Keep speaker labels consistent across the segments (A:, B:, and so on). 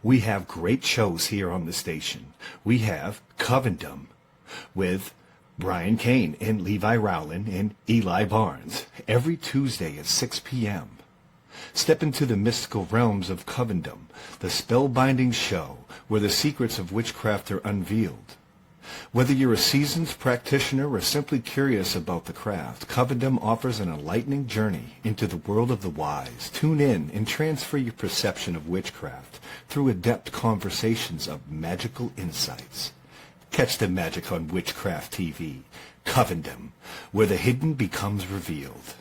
A: We have great shows here on the station. We have Covendom with Bryan Kane and Levi Rowland and Eli Barnes every Tuesday at 6 p.m. Step into the mystical realms of Covendom, the spellbinding show where the secrets of witchcraft are unveiled. Whether you're a seasoned practitioner or simply curious about the craft, Covendom offers an enlightening journey into the world of the wise. Tune in and transfer your perception of witchcraft through adept conversations of magical insights. Catch the magic on Witchcraft TV, Covendom, where the hidden becomes revealed.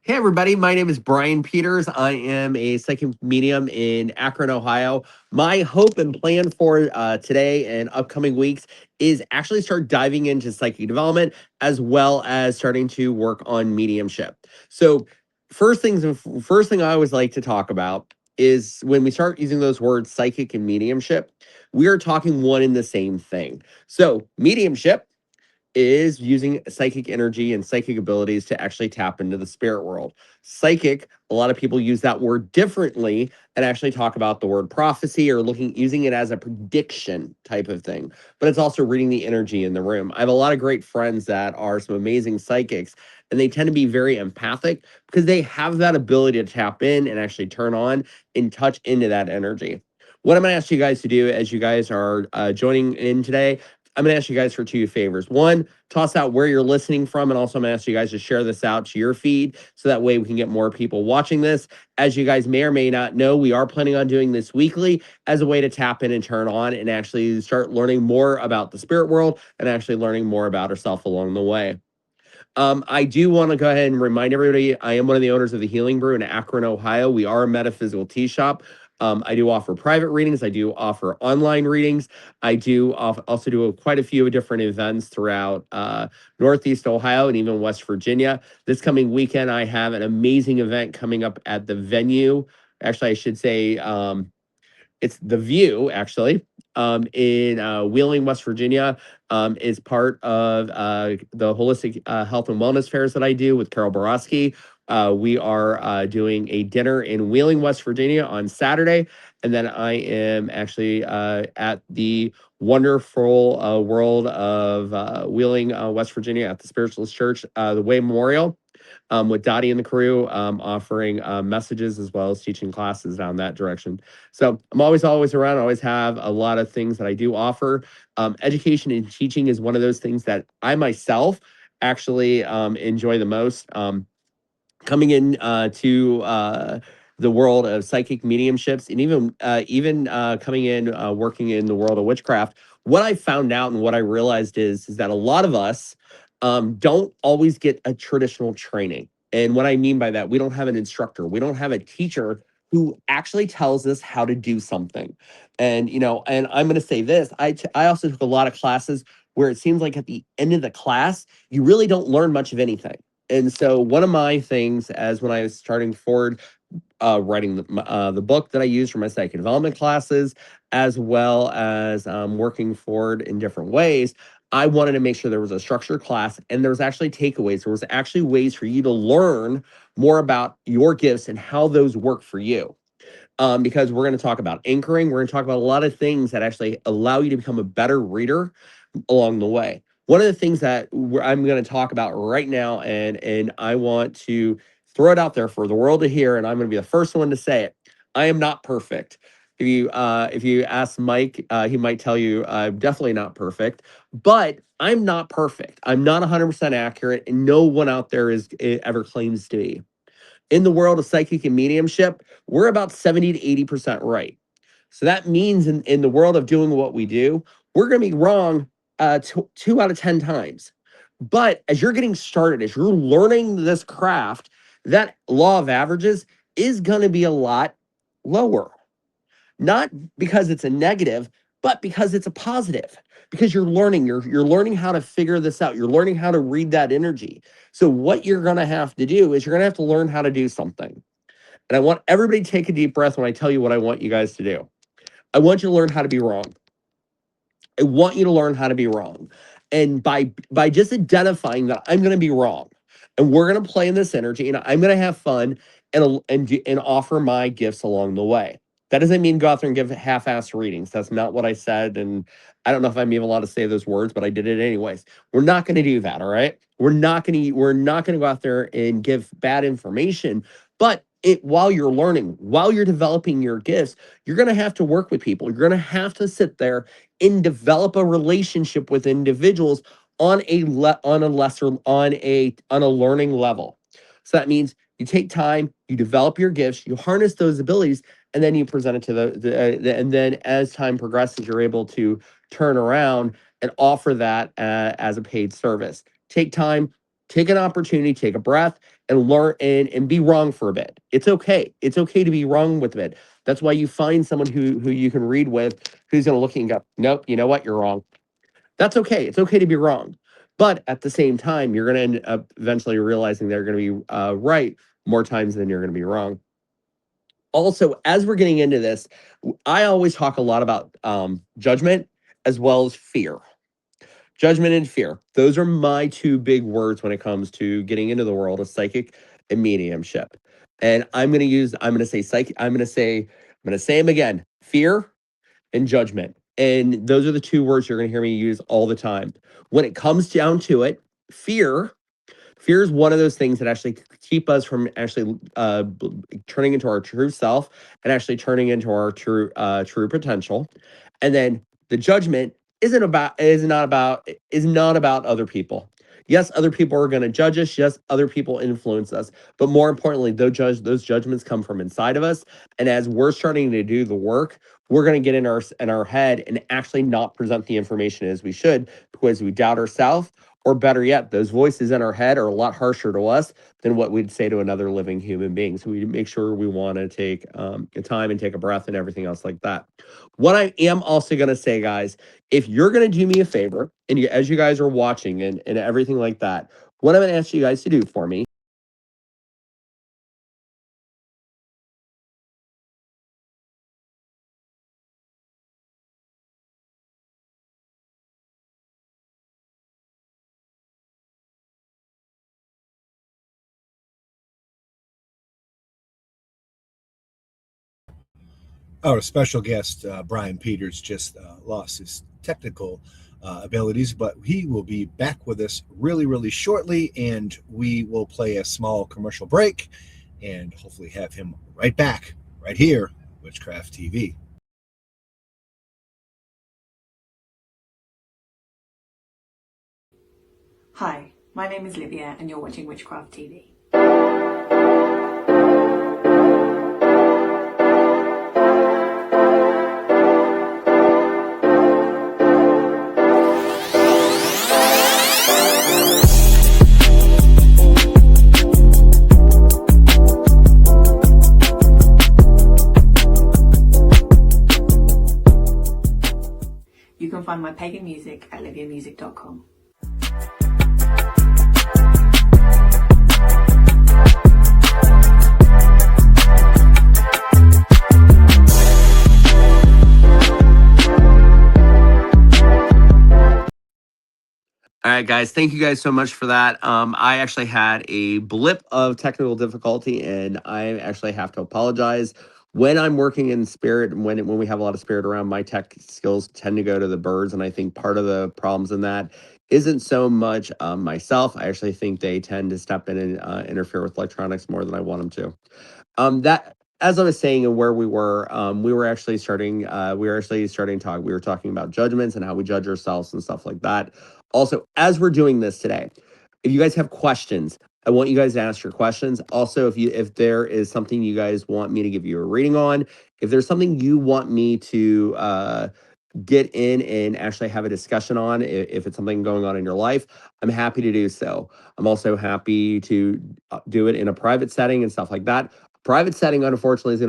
B: Hey, everybody. My name is Bryan Peters. I am a psychic medium in Akron, Ohio. My hope and plan for today and upcoming weeks is actually start diving into psychic development as well as starting to work on mediumship. So, first thing I always like to talk about is when we start using those words psychic and mediumship, we are talking one and the same thing. So, mediumship is using psychic energy and psychic abilities to actually tap into the spirit world. Psychic, a lot of people use that word differently and actually talk about the word prophecy or using it as a prediction type of thing. But it's also reading the energy in the room. I have a lot of great friends that are some amazing psychics, and they tend to be very empathic because they have that ability to tap in and actually turn on and touch into that energy. What I'm going to ask you guys to do as you guys are joining in today, I'm going to ask you guys for two favors. One, toss out where you're listening from. And also, I'm going to ask you guys to share this out to your feed so that way we can get more people watching this. As you guys may or may not know, we are planning on doing this weekly as a way to tap in and turn on and actually start learning more about the spirit world and actually learning more about ourselves along the way. I do want to go ahead and remind everybody, I am one of the owners of the Healing Brew in Akron, Ohio. We are a metaphysical tea shop. I do offer private readings. I do offer online readings. I do also do quite a few different events throughout Northeast Ohio and even West Virginia. This coming weekend, I have an amazing event coming up at the venue. Actually, I should say it's The View, actually, in Wheeling, West Virginia, is part of the holistic health and wellness fairs that I do with Carol Borowski. We are doing a dinner in Wheeling, West Virginia on Saturday. And then I am actually at the wonderful world of Wheeling, West Virginia at the Spiritualist Church, the Way Memorial, with Dottie and the crew, offering messages as well as teaching classes down that direction. So I'm always around. I always have a lot of things that I do offer. Education and teaching is one of those things that I myself actually enjoy the most. Coming in to the world of psychic mediumships and even coming in working in the world of witchcraft, what I found out and what I realized is that a lot of us don't always get a traditional training. And what I mean by that, we don't have an instructor, we don't have a teacher who actually tells us how to do something. And and I'm going to say this, I also took a lot of classes where it seems like at the end of the class you really don't learn much of anything. And so one of my things, as when I was starting forward writing the book that I use for my psychic development classes, as well as working forward in different ways, I wanted to make sure there was a structured class and there was actually takeaways. There was actually ways for you to learn more about your gifts and how those work for you. Because we're going to talk about anchoring. We're going to talk about a lot of things that actually allow you to become a better reader along the way. One of the things that I'm going to talk about right now, and I want to throw it out there for the world to hear, and I'm going to be the first one to say it. I am not perfect. If you ask Mike, he might tell you I'm definitely not perfect, but I'm not perfect. I'm not 100% accurate, and no one out there ever claims to be. In the world of psychic and mediumship, we're about 70 to 80% right. So that means in the world of doing what we do, we're going to be wrong two out of 10 times. But as you're getting started, as you're learning this craft, that law of averages is going to be a lot lower. Not because it's a negative, but because it's a positive. Because you're learning, you're learning how to figure this out. You're learning how to read that energy. So what you're going to have to do is you're going to have to learn how to do something. And I want everybody to take a deep breath when I tell you what I want you guys to do. I want you to learn how to be wrong. I want you to learn how to be wrong. And by just identifying that I'm going to be wrong and we're going to play in this energy and I'm going to have fun and offer my gifts along the way. That doesn't mean go out there and give half-ass readings. That's not what I said. And I don't know if I'm even allowed to say those words, but I did it anyways. We're not going to do that. All right. We're not going to go out there and give bad information. But while you're learning, while you're developing your gifts, you're going to have to work with people. You're going to have to sit there and develop a relationship with individuals on a learning level. So that means you take time, you develop your gifts, you harness those abilities, and then you present it to and then as time progresses, you're able to turn around and offer that as a paid service. Take time, take an opportunity, take a breath, and learn and be wrong for a bit. It's okay. It's okay to be wrong with a bit. That's why you find someone who you can read with who's going to look at you and go, nope, you know what? You're wrong. That's okay. It's okay to be wrong. But at the same time, you're going to end up eventually realizing they're going to be right more times than you're going to be wrong. Also, as we're getting into this, I always talk a lot about judgment as well as fear. Judgment and fear. Those are my two big words when it comes to getting into the world of psychic and mediumship. And I'm going to say psychic, I'm going to say them again. Fear and judgment. And those are the two words you're going to hear me use all the time. When it comes down to it, fear is one of those things that actually keep us from actually turning into our true self and actually turning into our true potential. And then the judgment is not about other people. Yes, other people are going to judge us. Yes, other people influence us. But more importantly, those judgments come from inside of us. And as we're starting to do the work, we're going to get in our head and actually not present the information as we should because we doubt ourselves, or better yet, those voices in our head are a lot harsher to us than what we'd say to another living human being. So we make sure we want to take a time and take a breath and everything else like that. What I am also going to say, guys, if you're going to do me a favor, and as you guys are watching and everything like that, what I'm going to ask you guys to do for me.
A: Our special guest, Brian Peters, just lost his technical abilities, but he will be back with us really, really shortly, and we will play a small commercial break and hopefully have him right back, right here, Witchcraft TV.
C: Hi, my name is Livia, and you're watching Witchcraft TV. You can find my pagan music at liviamusic.com.
B: All right, guys. Thank you guys so much for that. I actually had a blip of technical difficulty, and I actually have to apologize. When I'm working in spirit, and when we have a lot of spirit around, my tech skills tend to go to the birds, and I think part of the problems in that isn't so much myself. I actually think they tend to step in and interfere with electronics more than I want them to. That as I was saying and where we were actually starting to talk. We were talking about judgments and how we judge ourselves and stuff like that. Also, as we're doing this today, if you guys have questions, I want you guys to ask your questions. Also, if there is something you guys want me to give you a reading on, if there's something you want me to get in and actually have a discussion on, if it's something going on in your life, I'm happy to do so. I'm also happy to do it in a private setting and stuff like that. Private setting, unfortunately, is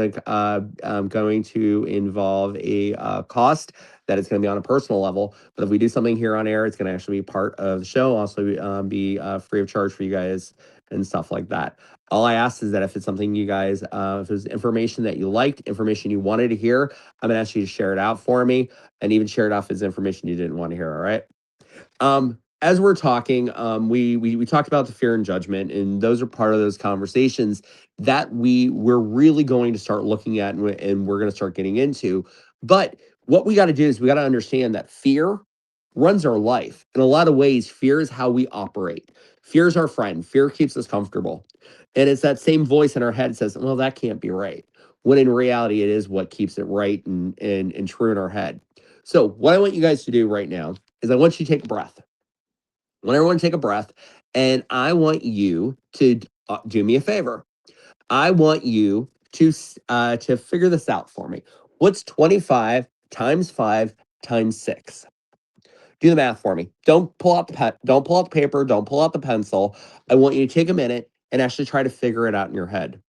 B: going to involve a cost that is going to be on a personal level. But if we do something here on air, it's going to actually be part of the show, also be free of charge for you guys and stuff like that. All I ask is that if it's something you guys, if there's information that you liked, information you wanted to hear, I'm going to ask you to share it out for me, and even share it off as information you didn't want to hear. All right. As we're talking, we talked about the fear and judgment, and those are part of those conversations that we're really going to start looking at, and we're going to start getting into. But what we got to do is we got to understand that fear runs our life. In a lot of ways, fear is how we operate. Fear is our friend. Fear keeps us comfortable, and it's that same voice in our head that says, "Well, that can't be right." When in reality, it is what keeps it right and true in our head. So, what I want you guys to do right now is I want you to take a breath. I want everyone to take a breath, and I want you to do me a favor. I want you to figure this out for me. What's 25 times 5 times 6? Do the math for me. Don't pull out the don't pull out the paper, don't pull out the pencil. I want you to take a minute and actually try to figure it out in your head.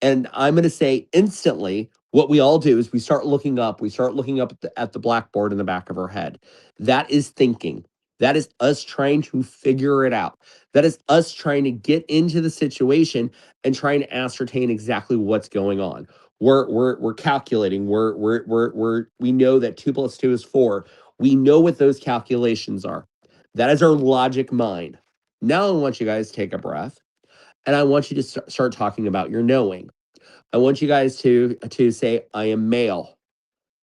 B: And I'm going to say instantly, what we all do is we start looking up. We start looking up at the blackboard in the back of our head. That is thinking. That is us trying to figure it out. That is us trying to get into the situation and trying to ascertain exactly what's going on. We're calculating. We know that 2 plus 2 is 4. We know what those calculations are. That is our logic mind. Now I want you guys to take a breath, and I want you to start talking about your knowing. I want you guys to say, I am male,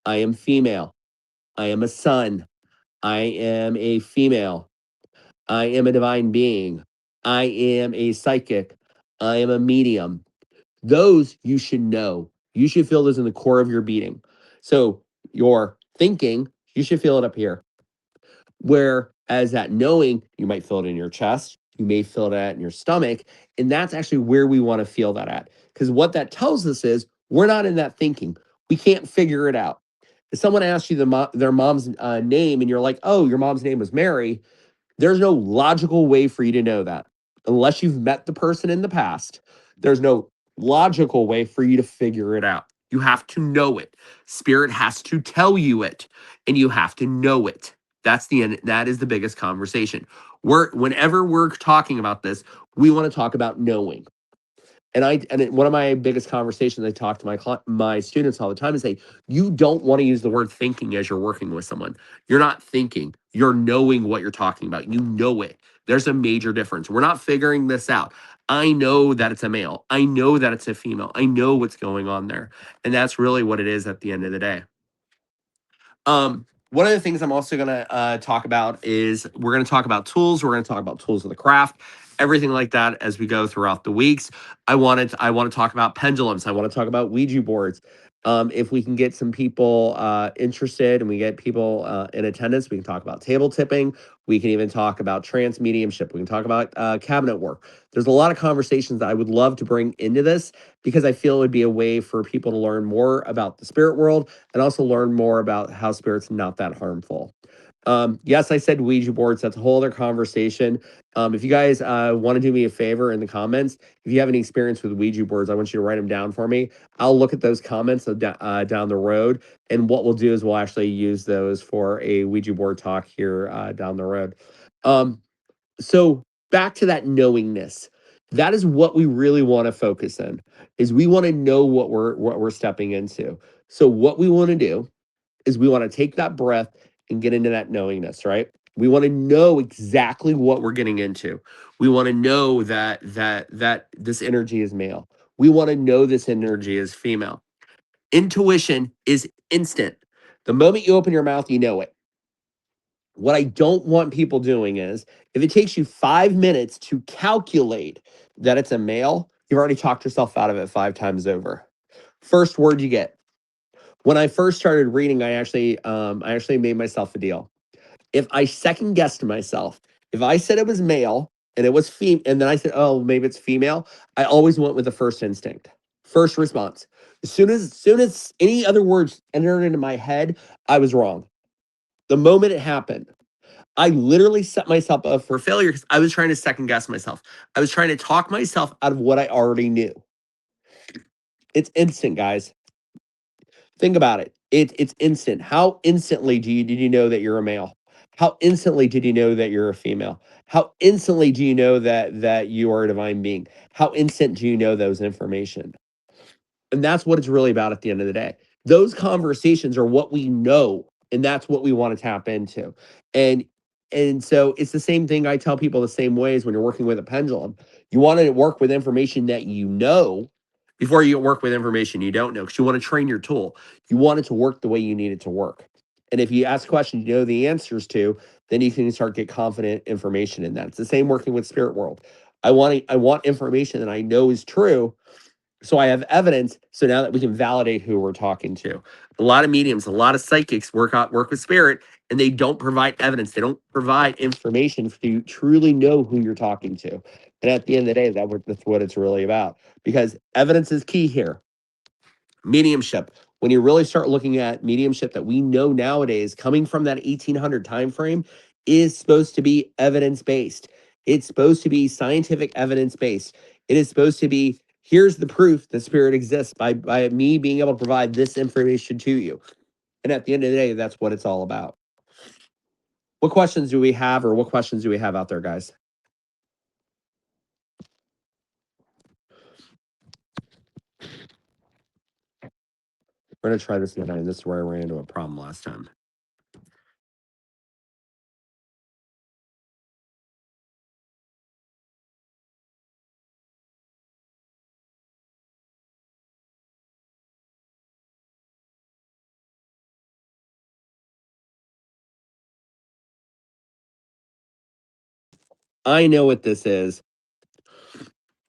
B: I am female, I am a son, I am a female, I am a divine being, I am a psychic, I am a medium. Those you should know. You should feel those in the core of your being. So your thinking, you should feel it up here. Whereas that knowing, you might feel it in your chest, you may feel that in your stomach, and that's actually where we want to feel that at. Because what that tells us is we're not in that thinking. We can't figure it out. If someone asks you their mom's name, and you're like, "Oh, your mom's name was Mary," there's no logical way for you to know that unless you've met the person in the past. There's no logical way for you to figure it out. You have to know it. Spirit has to tell you it, and you have to know it. That's the end. That is the biggest conversation. Whenever we're talking about this, we want to talk about knowing. One of my biggest conversations I talk to my students all the time is say, you don't want to use the word thinking as you're working with someone. You're not thinking. You're knowing what you're talking about. You know it. There's a major difference. We're not figuring this out. I know that it's a male. I know that it's a female. I know what's going on there. And that's really what it is at the end of the day. One of the things I'm also going to talk about is we're going to talk about tools. We're going to talk about tools of the craft, everything like that as we go throughout the weeks. I want to talk about pendulums. I want to talk about Ouija boards. If we can get some people interested and we get people in attendance, we can talk about table tipping. We can even talk about trance mediumship. We can talk about cabinet work. There's a lot of conversations that I would love to bring into this because I feel it would be a way for people to learn more about the spirit world and also learn more about how spirit's not that harmful. Yes, I said Ouija boards. That's a whole other conversation. If you guys want to do me a favor in the comments, if you have any experience with Ouija boards, I want you to write them down for me. I'll look at those comments down the road. And what we'll do is we'll actually use those for a Ouija board talk here down the road. So back to that knowingness. That is what we really want to focus in, is we want to know what we're stepping into. So what we want to do is we want to take that breath and get into that knowingness, right? We want to know exactly what we're getting into. We want to know that this energy is male. We want to know this energy is female. Intuition is instant. The moment you open your mouth, you know it. What I don't want people doing is if it takes you 5 minutes to calculate that it's a male, you've already talked yourself out of it 5 times over. First word you get. When I first started reading, I actually made myself a deal. If I second guessed myself, if I said it was male and it was female, and then I said, oh, maybe it's female, I always went with the first instinct, first response. As soon as any other words entered into my head, I was wrong. The moment it happened, I literally set myself up for failure because I was trying to second guess myself. I was trying to talk myself out of what I already knew. It's instant, guys. Think about it. It's instant. How instantly did you know that you're a male? How instantly did you know that you're a female? How instantly do you know that you are a divine being? How instant do you know those information? And that's what it's really about at the end of the day. Those conversations are what we know, and that's what we want to tap into. And and so it's the same thing I tell people the same ways when you're working with a pendulum. You want to work with information that you know before you work with information you don't know, because you want to train your tool. You want it to work the way you need it to work. And if you ask questions you know the answers to, then you can start get confident information in that. It's the same working with spirit world. I want information that I know is true, so I have evidence. So now that we can validate who we're talking to, a lot of mediums, a lot of psychics work with spirit, and they don't provide evidence. They don't provide information for you to truly know who you're talking to. And at the end of the day, that's what it's really about. Because evidence is key here. Mediumship. When you really start looking at mediumship that we know nowadays, coming from that 1800 time frame, is supposed to be evidence based. It's supposed to be scientific evidence based. It is supposed to be, here's the proof that spirit exists by me being able to provide this information to you. And at the end of the day, that's what it's all about. What questions do we have, or what questions do we have out there, guys? We're gonna try this again. This is where I ran into a problem last time. I know what this is.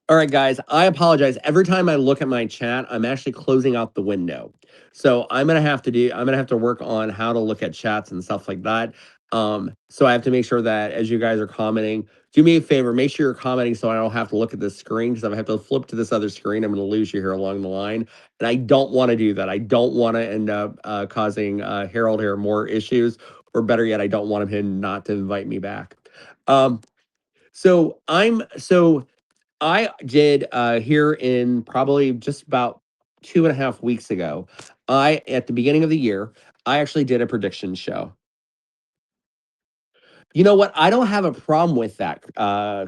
B: All right, guys, I apologize. Every time I look at my chat, I'm actually closing out the window. So I'm gonna have to work on how to look at chats and stuff like that. So I have to make sure that as you guys are commenting, do me a favor, make sure you're commenting so I don't have to look at this screen, because if I have to flip to this other screen, I'm gonna lose you here along the line. And I don't want to do that. I don't want to end up causing Harold here more issues, or better yet, I don't want him not to invite me back. Um, so I did here in probably just about 2.5 weeks ago. At the beginning of the year, I actually did a prediction show. You know what? I don't have a problem with that,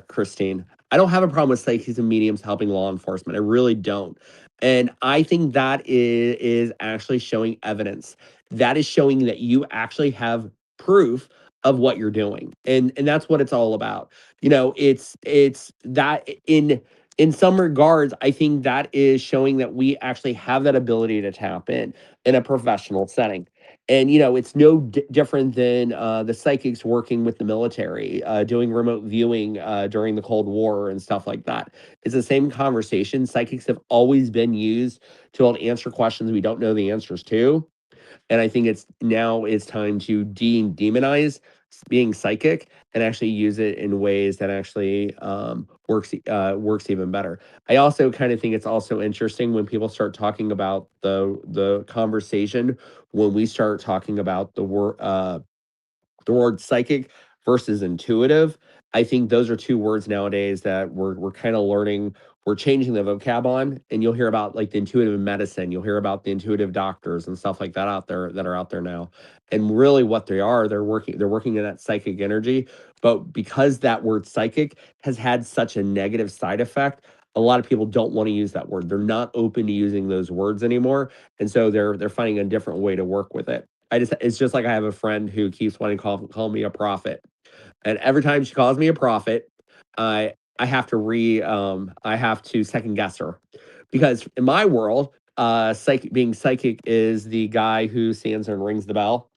B: Christine. I don't have a problem with psychics and mediums helping law enforcement. I really don't. And I think that is actually showing evidence. That is showing that you actually have proof of what you're doing. And that's what it's all about. You know, it's that in some regards, I think that is showing that we actually have that ability to tap in a professional setting. And it's no different than the psychics working with the military, doing remote viewing during the Cold War and stuff like that. It's the same conversation. Psychics have always been used to be able to answer questions we don't know the answers to. And I think it's time to demonize being psychic and actually use it in ways that actually works even better. I also kind of think it's also interesting when people start talking about the conversation, when we start talking about the word psychic versus intuitive. I think those are two words nowadays that we're kind of learning. We're changing the vocab on, and you'll hear about like the intuitive medicine. You'll hear about the intuitive doctors and stuff like that out there that are out there now. And really, what they are, they're working in that psychic energy. But because that word psychic has had such a negative side effect, a lot of people don't want to use that word. They're not open to using those words anymore, and so they're finding a different way to work with it. It's just like I have a friend who keeps wanting to call me a prophet. And every time she calls me a prophet, I have to I have to second guess her. Because in my world, being psychic is the guy who stands there and rings the bell,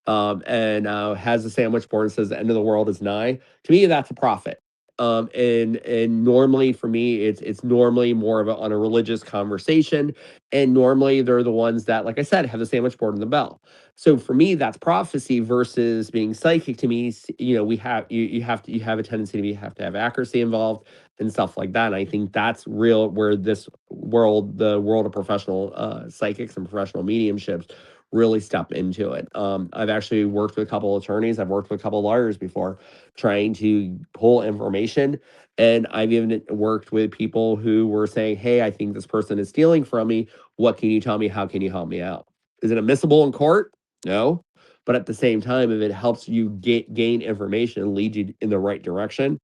B: and has a sandwich board and says the end of the world is nigh. To me, that's a prophet. And normally for me, it's normally more of on a religious conversation, and normally they're the ones that, like I said, have the sandwich board and the bell. So for me, that's prophecy versus being psychic. To me, you have a tendency to have to have accuracy involved and stuff like that. And I think that's real where the world of professional psychics and professional mediumships really step into it. I've actually worked with a couple attorneys, I've worked with a couple lawyers before trying to pull information. And I've even worked with people who were saying, hey, I think this person is stealing from me. What can you tell me? How can you help me out? Is it admissible in court? No. But at the same time, if it helps you gain information and lead you in the right direction,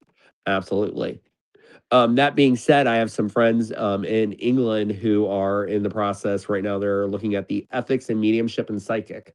B: absolutely. That being said, I have some friends in England who are in the process right now. They're looking at the ethics and mediumship and psychic.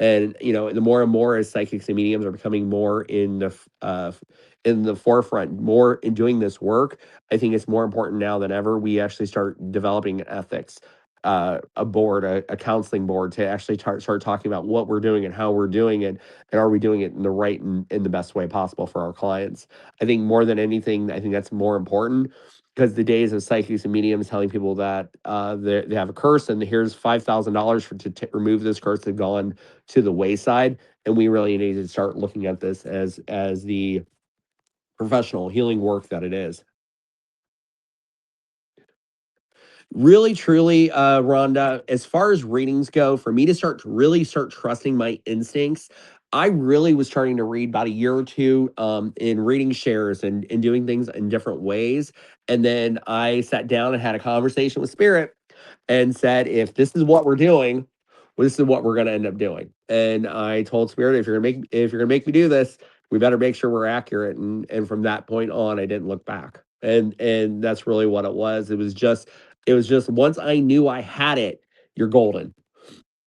B: And the more and more as psychics and mediums are becoming more in the forefront, more in doing this work, I think it's more important now than ever. We actually start developing ethics, a board, a counseling board to actually start talking about what we're doing and how we're doing it, and are we doing it in the right and in the best way possible for our clients. I think more than anything, I think that's more important because the days of psychics and mediums telling people that they have a curse and here's $5,000 to remove this curse have gone to the wayside, and we really need to start looking at this as the professional healing work that it is. Really, truly, Rhonda, as far as readings go, for me to really start trusting my instincts, I really was starting to read about a year or two in reading shares and doing things in different ways. And then I sat down and had a conversation with Spirit and said, if this is what we're doing, well, this is what we're going to end up doing. And I told Spirit, if you're gonna make me do this, we better make sure we're accurate. And from that point on, I didn't look back. And that's really what it was. It was just once I knew I had it, you're golden.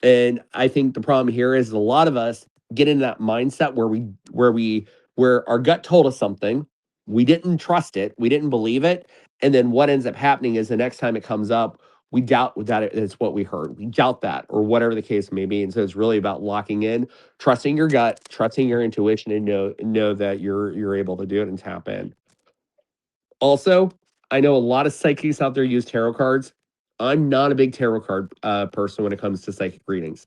B: And I think the problem here is a lot of us get in that mindset where our gut told us something, we didn't trust it, we didn't believe it, and then what ends up happening is the next time it comes up, we doubt that it's what we heard. We doubt that, or whatever the case may be. And so it's really about locking in, trusting your gut, trusting your intuition, and know that you're able to do it and tap in. Also, I know a lot of psychics out there use tarot cards. I'm not a big tarot card person when it comes to psychic readings.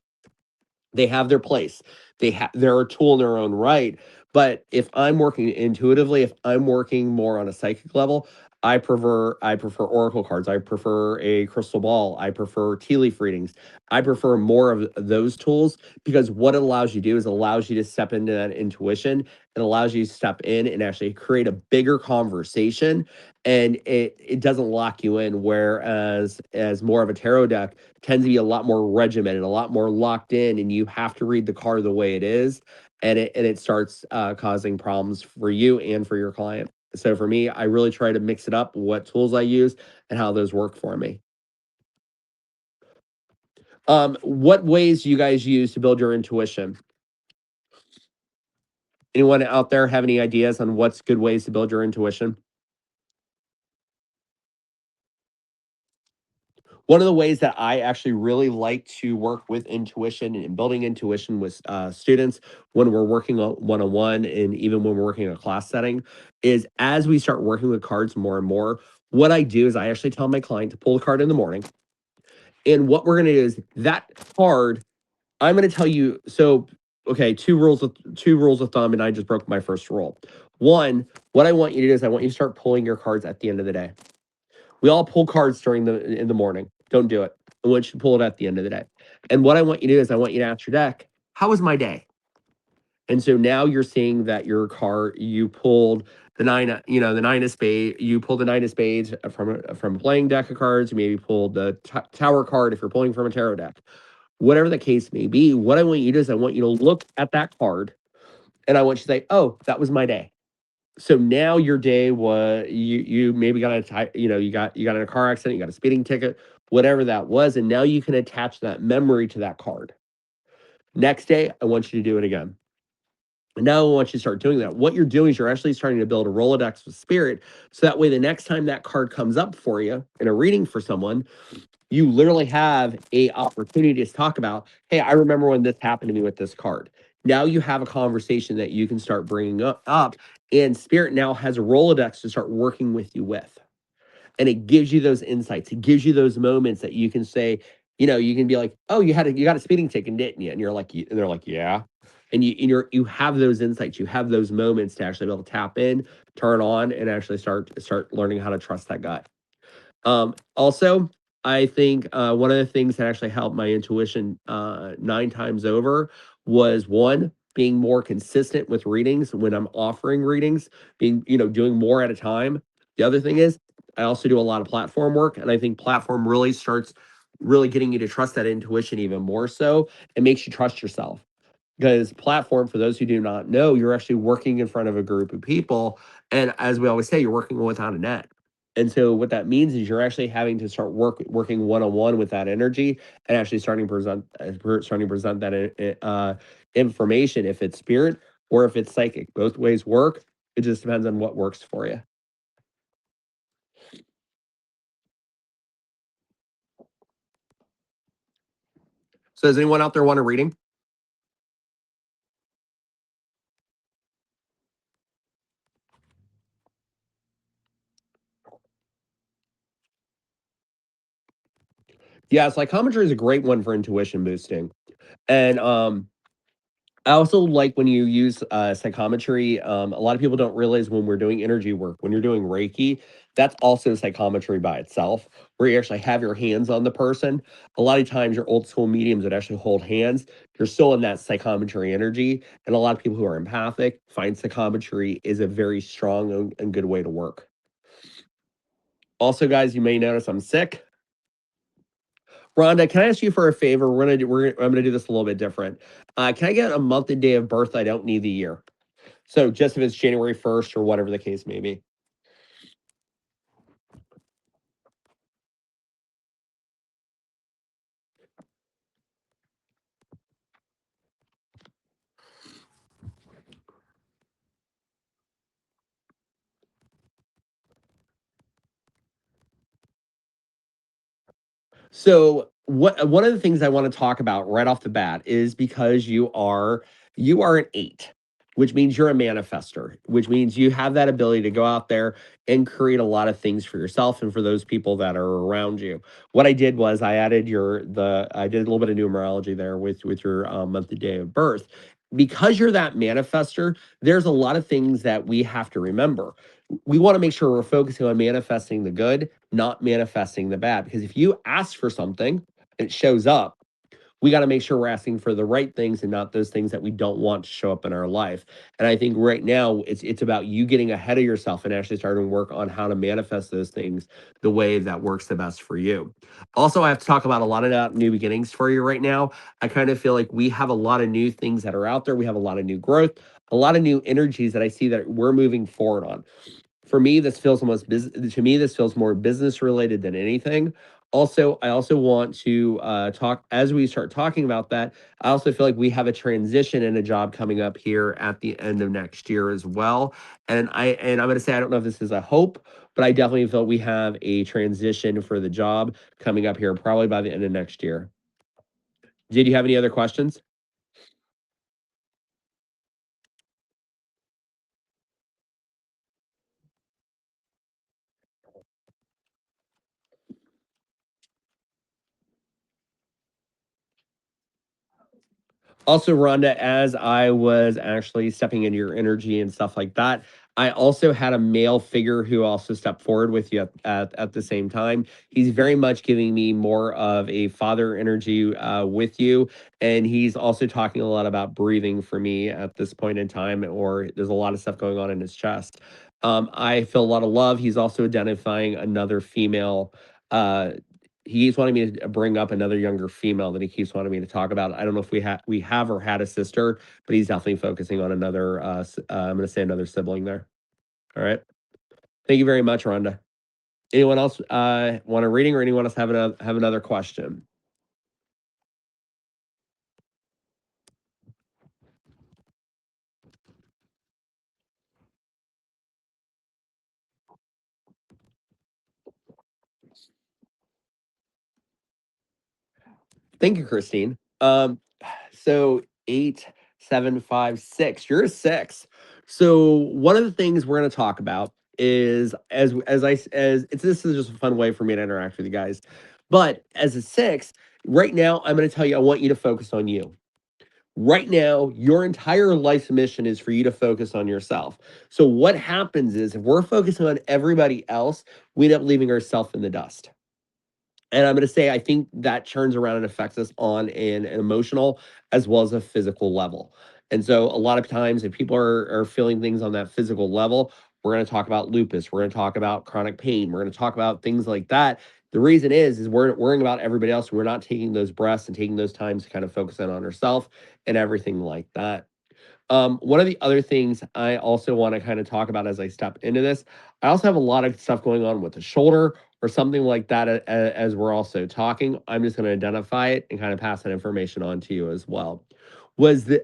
B: They have their place. They're a tool in their own right. But if I'm working intuitively, if I'm working more on a psychic level, I prefer oracle cards. I prefer a crystal ball. I prefer tea leaf readings. I prefer more of those tools because what it allows you to do is it allows you to step into that intuition. It allows you to step in and actually create a bigger conversation, and it doesn't lock you in. Whereas as more of a tarot deck tends to be a lot more regimented, a lot more locked in, and you have to read the card the way it is, and it starts causing problems for you and for your client. So for me, I really try to mix it up, what tools I use and how those work for me. What ways do you guys use to build your intuition? Anyone out there have any ideas on what's good ways to build your intuition? One of the ways that I actually really like to work with intuition and building intuition with students when we're working on one-on-one and even when we're working in a class setting is as we start working with cards more and more, what I do is I actually tell my client to pull the card in the morning. And what we're going to do is that card, I'm going to tell you. So, okay, two rules of thumb, and I just broke my first rule. One, what I want you to do is I want you to start pulling your cards at the end of the day. We all pull cards in the morning. Don't do it. I want you to pull it at the end of the day. And what I want you to do is I want you to ask your deck, how was my day? And so now you're seeing that your card, you pulled the nine of spades. You pulled the nine of spades from a playing deck of cards. You maybe pulled the tower card if you're pulling from a tarot deck. Whatever the case may be, what I want you to do is I want you to look at that card, and I want you to say, "Oh, that was my day." So now your day was you maybe got you got in a car accident, you got a speeding ticket, whatever that was, and now you can attach that memory to that card. Next day, I want you to do it again. And now I want you to start doing that. What you're doing is you're actually starting to build a Rolodex with spirit. So that way, the next time that card comes up for you in a reading for someone, you literally have a opportunity to talk about, hey, I remember when this happened to me with this card. Now you have a conversation that you can start bringing up, and spirit now has a Rolodex to start working with you with. And it gives you those insights. It gives you those moments that you can say, you can be like, oh, you got a speeding ticket, didn't you? And you're like, and they're like, yeah. And you have those insights, you have those moments to actually be able to tap in, turn on, and actually start learning how to trust that gut. Also, I think one of the things that actually helped my intuition 9 times over was one, being more consistent with readings when I'm offering readings, being, doing more at a time. The other thing is, I also do a lot of platform work, and I think platform really starts really getting you to trust that intuition even more so. It makes you trust yourself. Because platform, for those who do not know, you're actually working in front of a group of people. And as we always say, you're working without a net. And so what that means is you're actually having to start working one on one with that energy and actually starting to present that information if it's spirit or if it's psychic. Both ways work. It just depends on what works for you. So does anyone out there want a reading? Yeah, psychometry is a great one for intuition boosting. And I also like when you use psychometry. A lot of people don't realize when we're doing energy work, when you're doing Reiki, that's also psychometry by itself, where you actually have your hands on the person. A lot of times, your old school mediums that actually hold hands, you're still in that psychometry energy. And a lot of people who are empathic find psychometry is a very strong and good way to work. Also, guys, you may notice I'm sick. Rhonda, can I ask you for a favor? I'm gonna do this a little bit different. Can I get a month and day of birth? I don't need the year. So just if it's January 1st or whatever the case may be. So what one of the things I want to talk about right off the bat is because you are an 8, which means you're a manifester, which means you have that ability to go out there and create a lot of things for yourself and for those people that are around you. What I did was I did a little bit of numerology there with your month and day of birth. Because you're that manifester, there's a lot of things that we have to remember. We want to make sure we're focusing on manifesting the good, not manifesting the bad. Because if you ask for something and it shows up, we got to make sure we're asking for the right things and not those things that we don't want to show up in our life. And I think right now it's about you getting ahead of yourself and actually starting to work on how to manifest those things the way that works the best for you. Also, I have to talk about a lot of new beginnings for you right now. I kind of feel like we have a lot of new things that are out there. We have a lot of new growth, a lot of new energies that I see that we're moving forward on. For me, this feels almost business. To me, this feels more business related than anything. Also, I also want to talk as we start talking about that. I also feel like we have a transition in a job coming up here at the end of next year as well. And I'm going to say I don't know if this is a hope, but I definitely feel we have a transition for the job coming up here probably by the end of next year. Did you have any other questions? Also, Rhonda, as I was actually stepping into your energy and stuff like that, I also had a male figure who also stepped forward with you at the same time. He's very much giving me more of a father energy with you. And he's also talking a lot about breathing for me at this point in time, or there's a lot of stuff going on in his chest. I feel a lot of love. He's also identifying another female uh, he keeps wanting me to bring up another younger female that he keeps wanting me to talk about. I don't know if we have or had a sister, but he's definitely focusing on another. I'm going to say another sibling there. All right. Thank you very much, Rhonda. Anyone else want a reading, or anyone else have another question? Thank you, Christine. So 8, 7, 5, 6. You're a 6. So one of the things we're going to talk about is as it's this is just a fun way for me to interact with you guys. But as a 6, right now I'm going to tell you I want you to focus on you. Right now, your entire life's mission is for you to focus on yourself. So what happens is if we're focusing on everybody else, we end up leaving ourselves in the dust. And I'm going to say, I think that turns around and affects us on an emotional as well as a physical level. And so, a lot of times, if people are feeling things on that physical level, we're going to talk about lupus. We're going to talk about chronic pain. We're going to talk about things like that. The reason is we're worrying about everybody else. We're not taking those breaths and taking those times to kind of focus in on ourselves and everything like that. One of the other things I also want to kind of talk about as I step into this, I also have a lot of stuff going on with the shoulder or something like that as we're also talking. I'm just going to identify it and kind of pass that information on to you as well. Was the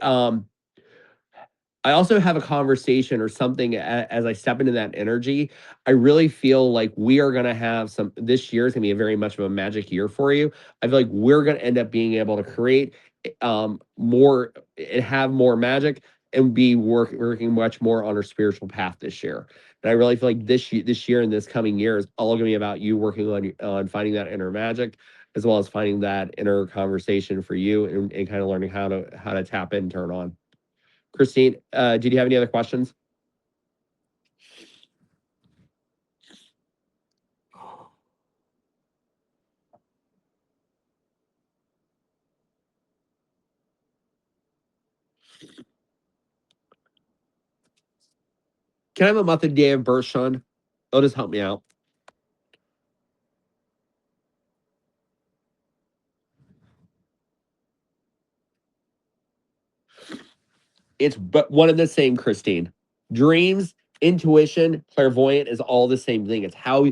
B: I also have a conversation or something as I step into that energy. I really feel like we are going to have some, this year is going to be a very much of a magic year for you. I feel like we're going to end up being able to create more and have more magic and be working much more on our spiritual path this year. And I really feel like this year and this coming year is all going to be about you working on finding that inner magic as well as finding that inner conversation for you and kind of learning how to tap in and turn on. Christine, did you have any other questions? Can I have a month and day of birth, Sean? It'll just help me out. It's but one and the same, Christine. Dreams, intuition, clairvoyant is all the same thing. It's how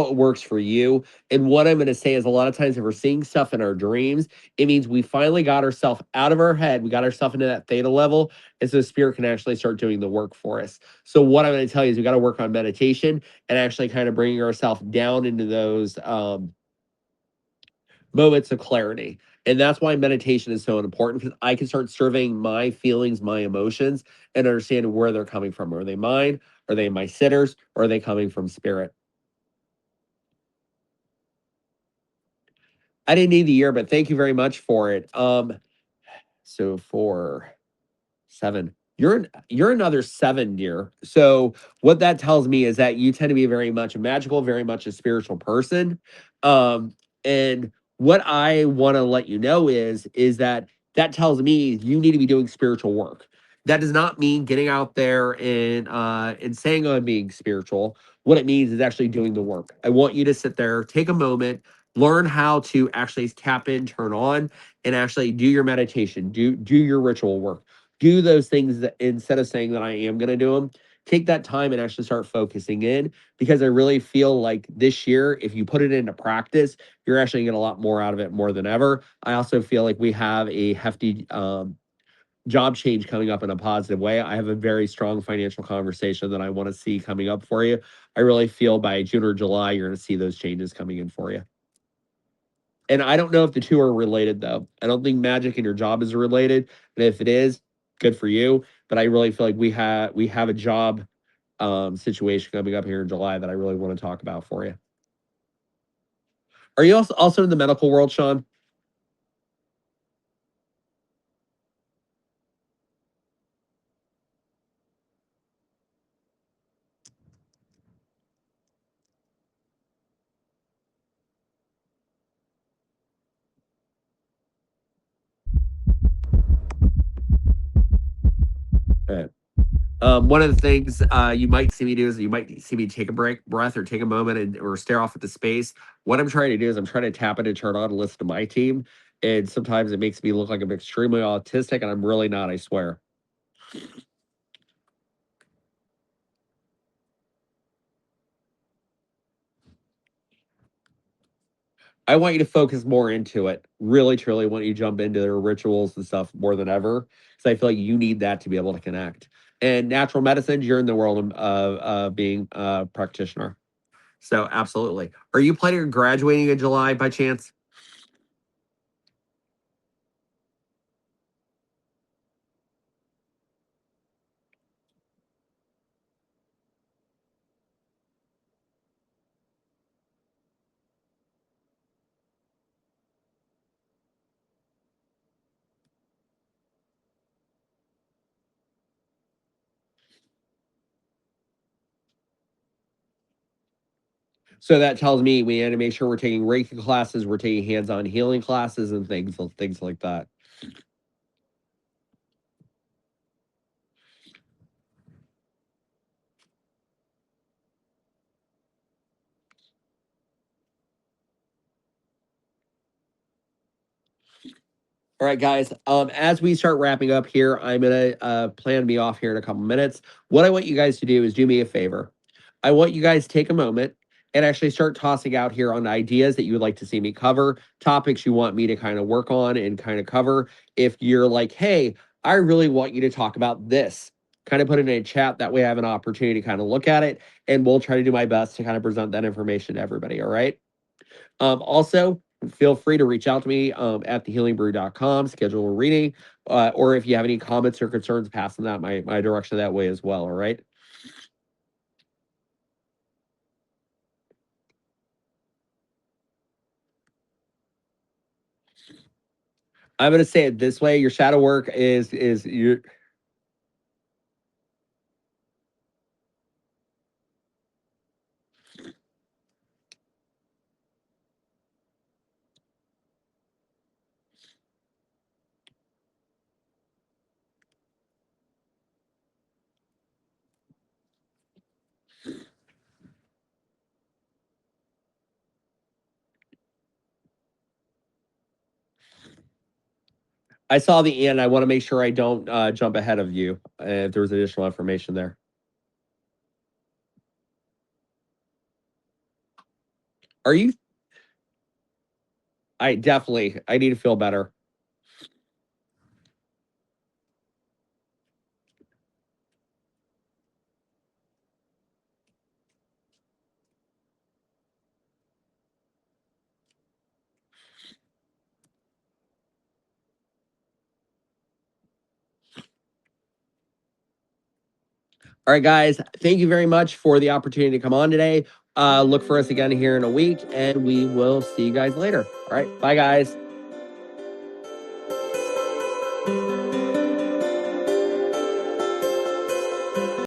B: it works for you. And what I'm going to say is a lot of times if we're seeing stuff in our dreams, it means we finally got ourselves out of our head. We got ourselves into that theta level, and so spirit can actually start doing the work for us. So what I'm going to tell you is we got to work on meditation and actually kind of bringing ourselves down into those moments of clarity. And that's why meditation is so important because I can start surveying my feelings, my emotions, and understand where they're coming from. Are they mine? Are they my sitters? Or are they coming from spirit? I didn't need the year, but thank you very much for it. So for 7. You're another 7, dear. So what that tells me is that you tend to be very much a magical, very much a spiritual person. And what I want to let you know is that that tells me you need to be doing spiritual work. That does not mean getting out there and saying I'm being spiritual. What it means is actually doing the work. I want you to sit there, take a moment, learn how to actually tap in, turn on, and actually do your meditation, do your ritual work, do those things that instead of saying that I am going to do them, take that time and actually start focusing in because I really feel like this year, if you put it into practice, you're actually going to get a lot more out of it more than ever. I also feel like we have a hefty job change coming up in a positive way. I have a very strong financial conversation that I want to see coming up for you. I really feel by June or July, you're going to see those changes coming in for you. And I don't know if the two are related though. I don't think magic and your job is related. And if it is, good for you. But I really feel like we have a job situation coming up here in July that I really want to talk about for you. Are you also in the medical world, Sean? Okay. One of the things you might see me do is you might see me take a breath, or take a moment, or stare off at the space. What I'm trying to do is I'm trying to tap in and turn on and listen to my team. And sometimes it makes me look like I'm extremely autistic, and I'm really not. I swear. I want you to focus more into it. Really, truly want you to jump into their rituals and stuff more than ever. Because I feel like you need that to be able to connect. And natural medicine, you're in the world of being a practitioner. So absolutely. Are you planning on graduating in July by chance? So that tells me we need to make sure we're taking Reiki classes, we're taking hands-on healing classes, and things like that. All right, guys. As we start wrapping up here, I'm gonna plan me off here in a couple minutes. What I want you guys to do is do me a favor. I want you guys to take a moment and actually start tossing out here on ideas that you would like to see me cover, topics you want me to kind of work on and kind of cover. If you're like, hey, I really want you to talk about this, kind of put it in a chat. That way I have an opportunity to kind of look at it, and we'll try to do my best to kind of present that information to everybody. All right. Also, feel free to reach out to me at thehealingbrew.com, schedule a reading, or if you have any comments or concerns, pass them that my direction that way as well. All right. I'm going to say it this way: your shadow work is your. I saw the end. I want to make sure I don't jump ahead of you if there was additional information there. Are you? I definitely. I need to feel better. All right, guys. Thank you very much for the opportunity to come on today. Look for us again here in a week, and we will see you guys later. All right. Bye, guys.